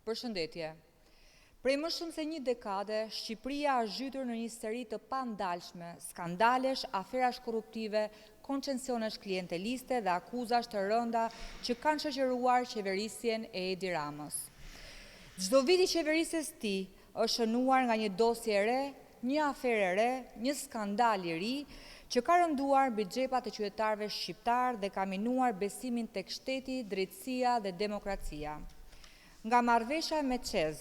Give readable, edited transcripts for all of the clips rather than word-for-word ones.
Përshëndetje. Prej më shumë se një dekade, Shqipëria është zhytur në një seri të pandalshme, skandalesh, aferash korruptive, koncesionesh klienteliste dhe akuzash të rënda që kanë shoqëruar qeverisjen e Edi Ramës. Çdo vit i qeverisjes së tij është shënuar nga një dosje e re, një aferë e re, një skandal i ri që ka rënduar mbi xhepat e qytetarëve shqiptar dhe ka minuar besimin tek shteti, drejtësia dhe demokracia. Nga marrëveshja me ÇEZ,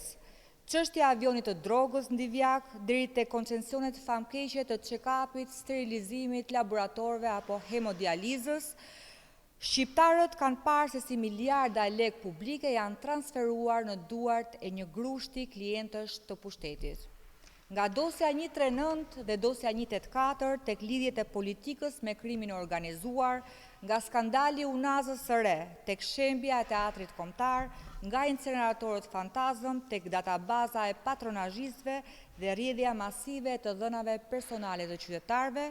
çështja e avionit të drogës në Divjak, deri te koncesionet famkeqe të check-upit, sterilizimit, laboratorëve apo hemodializës, shqiptarët kanë parë se si miliarda lekë publike janë transferuar në duart e një grushti klientësh të pushtetit. Nga dosja 139 dhe dosja 184 tek lidhjet e politikës me krimin e organizuar, nga skandali Unazës së re tek shembja e teatrit kombëtar, nga inceneratorët fantazëm tek databaza e patronazhistëve dhe rrjedhja masive e të dhënave personale të qytetarëve,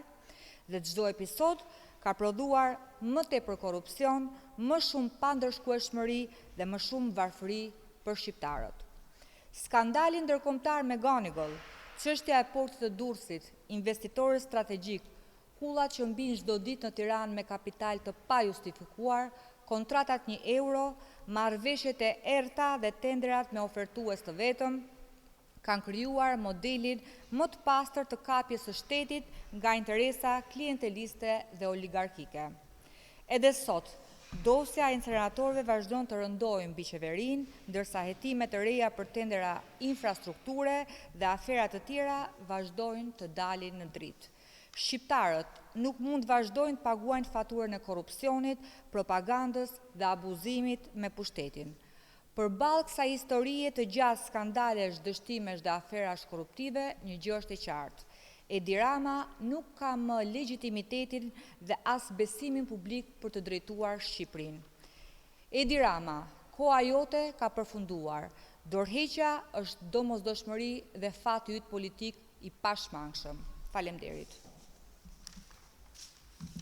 dhe çdo episod ka prodhuar më tepër korrupsion, më shumë pandërshkueshmëri dhe më shumë varfëri për shqiptarët. Skandali ndërkombëtar me Gonigol, çështja e portit të Durrësit, investitorët strategjik, kullat që mbijnë çdo ditë në Tiranë me kapital të pajustifikuar, kontratat 1 euro, marrëveshjet e errta dhe tenderat me ofertues të vetëm, kanë krijuar modelin më të pastër të kapjes së shtetit nga interesa klienteliste dhe oligarkike. Edhe sot, dosja e inceneratorëve vazhdon të rëndojë mbi qeverinë, ndërsa hetimet të reja për tendera infrastrukture dhe afera të tjera vazhdojnë të dalin në dritë. Shqiptarët nuk mund të vazhdojnë të paguajnë faturën e korrupsionit, propagandës dhe abuzimit me pushtetin. Përballë kësaj historie të gjatë skandalesh, dështimesh dhe aferash korruptive, një gjë është e qartë. Edi Rama nuk ka më legjitimitetin dhe as besimin publik për të drejtuar Shqipërinë. Edi Rama, koha jote ka përfunduar. Dorëheqja është domosdoshmëri dhe fati yt politik i pashmangshëm. Faleminderit.